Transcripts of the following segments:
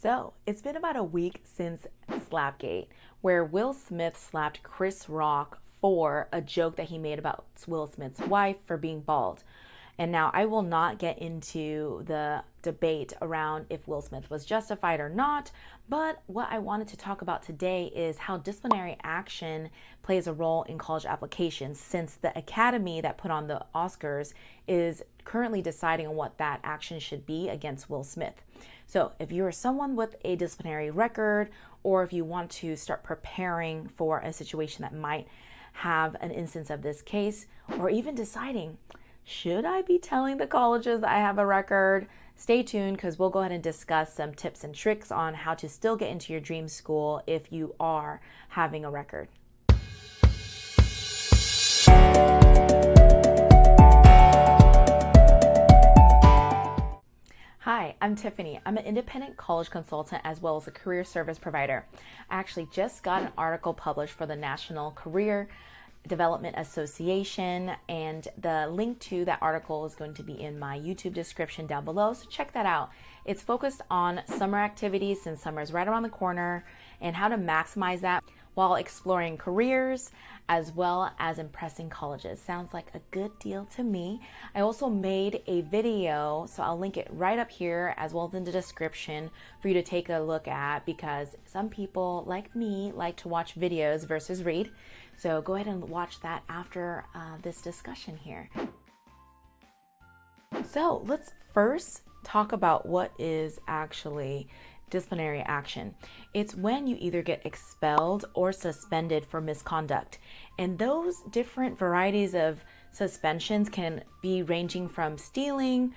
So, it's been about a week since Slapgate, where Will Smith slapped Chris Rock for a joke that he made about Will Smith's wife for being bald. And now I will not get into the debate around if Will Smith was justified or not, but what I wanted to talk about today is how disciplinary action plays a role in college applications, since the academy that put on the Oscars is currently deciding on what that action should be against Will Smith. So if you are someone with a disciplinary record, or if you want to start preparing for a situation that might have an instance of this case, or even deciding, should I be telling the colleges that I have a record? Stay tuned, because we'll go ahead and discuss some tips and tricks on how to still get into your dream school if you are having a record. Hi, I'm Tiffany. I'm an independent college consultant as well as a career service provider. I actually just got an article published for the National Career Development Association, and the link to that article is going to be in my YouTube description down below, so check that out. It's focused on summer activities, since summer is right around the corner, and how to maximize that while exploring careers as well as impressing colleges. Sounds like a good deal to me. I also made a video, so I'll link it right up here as well as in the description for you to take a look at, because some people like me like to watch videos versus read. So go ahead and watch that after this discussion here. So let's first talk about what is actually disciplinary action. It's when you either get expelled or suspended for misconduct. And those different varieties of suspensions can be ranging from stealing,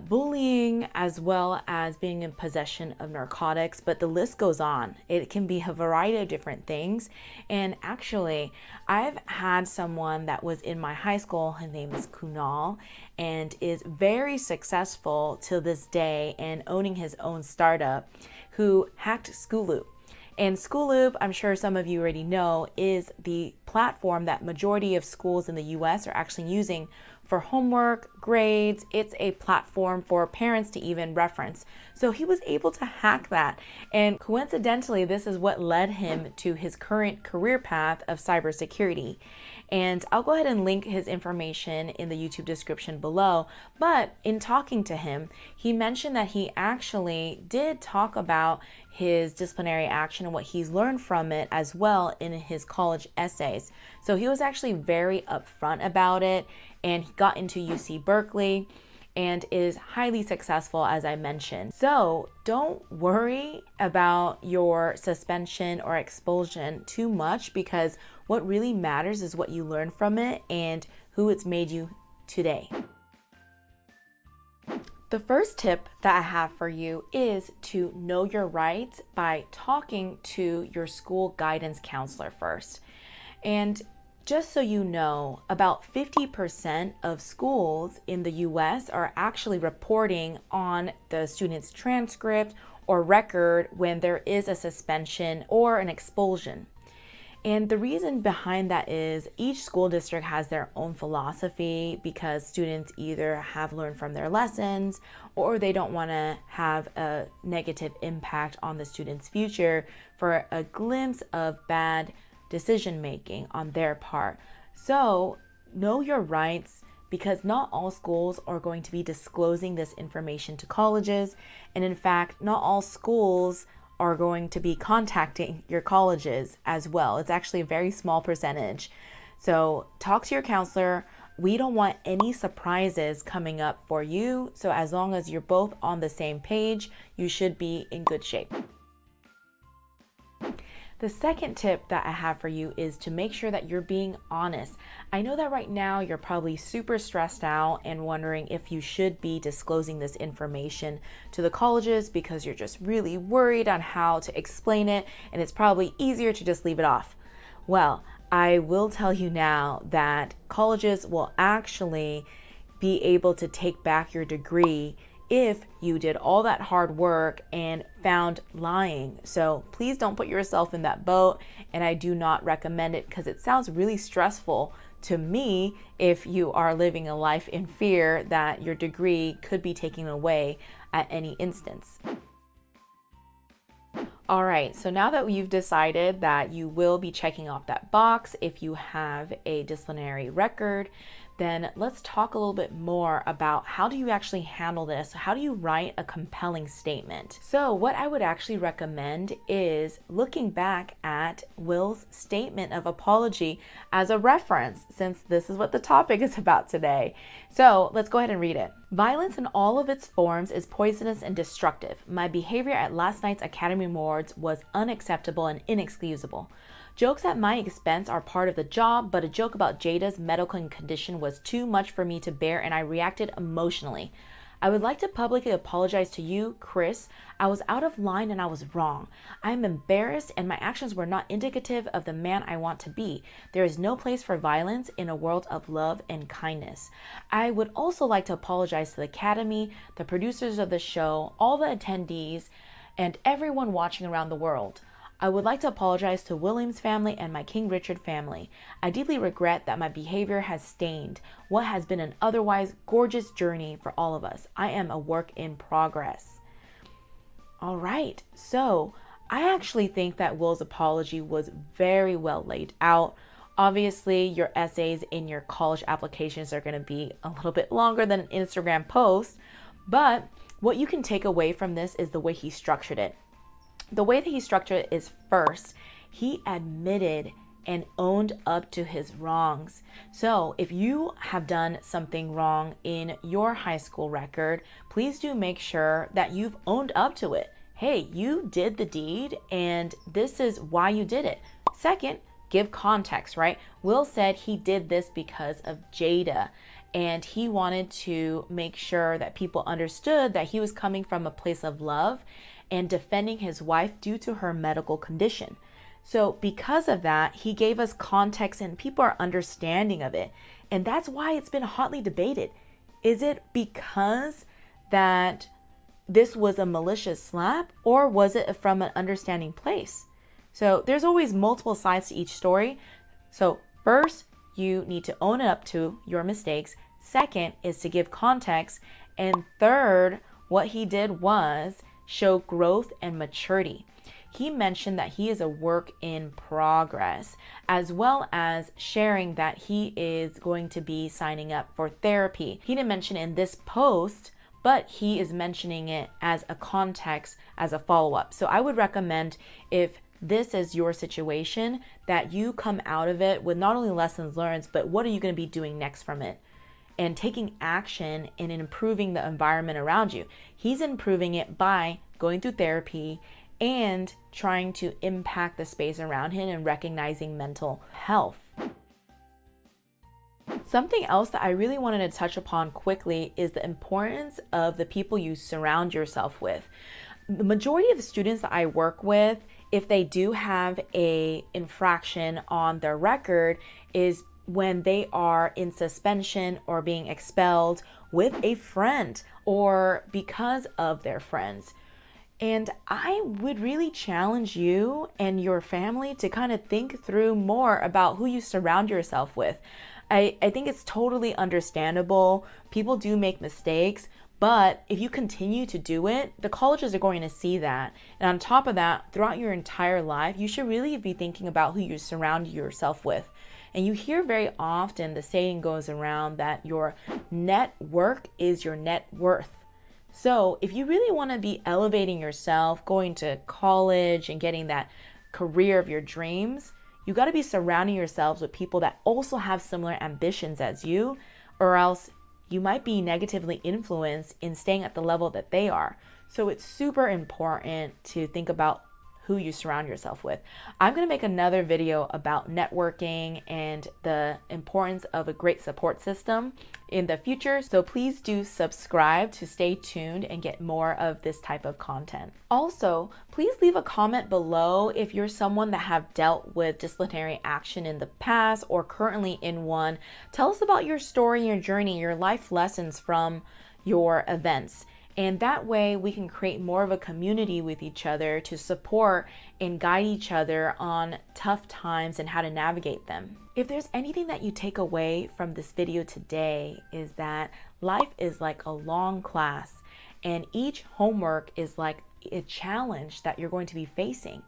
bullying, as well as being in possession of narcotics, but the list goes on. It can be a variety of different things. And actually, I've had someone that was in my high school, his name is Kunal, and is very successful till this day and owning his own startup, who hacked Schooloop. And Schooloop, I'm sure some of you already know, is the platform that majority of schools in the US are actually using for homework, grades. It's a platform for parents to even reference. So he was able to hack that. And coincidentally, this is what led him to his current career path of cybersecurity. And I'll go ahead and link his information in the YouTube description below. But in talking to him, he mentioned that he actually did talk about his disciplinary action and what he's learned from it as well in his college essays. So he was actually very upfront about it, and he got into UC Berkeley and is highly successful, as I mentioned. So don't worry about your suspension or expulsion too much, because what really matters is what you learn from it and who it's made you today. The first tip that I have for you is to know your rights by talking to your school guidance counselor first. And just so you know, about 50% of schools in the US are actually reporting on the student's transcript or record when there is a suspension or an expulsion. And the reason behind that is each school district has their own philosophy, because students either have learned from their lessons or they don't want to have a negative impact on the student's future for a glimpse of bad decision making on their part. So know your rights, because not all schools are going to be disclosing this information to colleges. And in fact, not all schools are going to be contacting your colleges as well. It's actually a very small percentage. So talk to your counselor. We don't want any surprises coming up for you. So as long as you're both on the same page, you should be in good shape. The second tip that I have for you is to make sure that you're being honest. I know that right now you're probably super stressed out and wondering if you should be disclosing this information to the colleges, because you're just really worried on how to explain it, and it's probably easier to just leave it off. Well, I will tell you now that colleges will actually be able to take back your degree if you did all that hard work and found lying. So please don't put yourself in that boat, and I do not recommend it, because it sounds really stressful to me if you are living a life in fear that your degree could be taken away at any instance. All right, so now that you've decided that you will be checking off that box if you have a disciplinary record, then let's talk a little bit more about how do you actually handle this? How do you write a compelling statement? So what I would actually recommend is looking back at Will's statement of apology as a reference, since this is what the topic is about today. So let's go ahead and read it. Violence in all of its forms is poisonous and destructive. My behavior at last night's Academy Awards was unacceptable and inexcusable. Jokes at my expense are part of the job, but a joke about Jada's medical condition was too much for me to bear and I reacted emotionally. I would like to publicly apologize to you, Chris. I was out of line and I was wrong. I am embarrassed and my actions were not indicative of the man I want to be. There is no place for violence in a world of love and kindness. I would also like to apologize to the Academy, the producers of the show, all the attendees, and everyone watching around the world. I would like to apologize to William's family and my King Richard family. I deeply regret that my behavior has stained what has been an otherwise gorgeous journey for all of us. I am a work in progress. All right, so I actually think that Will's apology was very well laid out. Obviously, your essays in your college applications are going to be a little bit longer than an Instagram post, but what you can take away from this is the way he structured it. The way that he structured it is, first, he admitted and owned up to his wrongs. So if you have done something wrong in your high school record, please do make sure that you've owned up to it. Hey, you did the deed and this is why you did it. Second, give context, right? Will said he did this because of Jada, and he wanted to make sure that people understood that he was coming from a place of love and defending his wife due to her medical condition. So because of that, he gave us context and people are understanding of it. And that's why it's been hotly debated. Is it because that this was a malicious slap, or was it from an understanding place? So there's always multiple sides to each story. So first, you need to own up to your mistakes. Second is to give context. And third, what he did was show growth and maturity. He mentioned that he is a work in progress, as well as sharing that he is going to be signing up for therapy. He didn't mention in this post, but he is mentioning it as a context, as a follow-up. So I would recommend, if this is your situation, that you come out of it with not only lessons learned, but what are you going to be doing next from it? And taking action and improving the environment around you. He's improving it by going through therapy and trying to impact the space around him and recognizing mental health. Something else that I really wanted to touch upon quickly is the importance of the people you surround yourself with. The majority of the students that I work with, if they do have a infraction on their record, is when they are in suspension or being expelled with a friend or because of their friends. And I would really challenge you and your family to kind of think through more about who you surround yourself with. I think it's totally understandable. People do make mistakes, but if you continue to do it, the colleges are going to see that. And on top of that, throughout your entire life, you should really be thinking about who you surround yourself with. And you hear very often the saying goes around that your net worth is your net worth. So if you really want to be elevating yourself, going to college and getting that career of your dreams, you got to be surrounding yourselves with people that also have similar ambitions as you, or else you might be negatively influenced in staying at the level that they are. So it's super important to think about who you surround yourself with. I'm going to make another video about networking and the importance of a great support system in the future. So please do subscribe to stay tuned and get more of this type of content. Also, please leave a comment below if you're someone that have dealt with disciplinary action in the past or currently in one. Tell us about your story, your journey, your life lessons from your events. And that way we can create more of a community with each other to support and guide each other on tough times and how to navigate them. If there's anything that you take away from this video today, is that life is like a long class and each homework is like a challenge that you're going to be facing.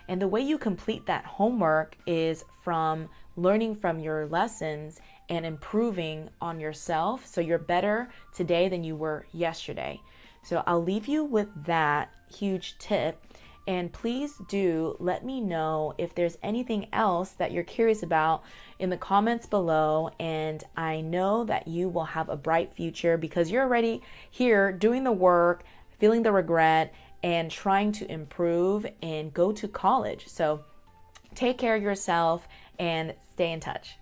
And the way you complete that homework is from learning from your lessons and improving on yourself so you're better today than you were yesterday. So I'll leave you with that huge tip. And please do let me know if there's anything else that you're curious about in the comments below. And I know that you will have a bright future because you're already here doing the work, feeling the regret, and trying to improve and go to college. So take care of yourself and stay in touch.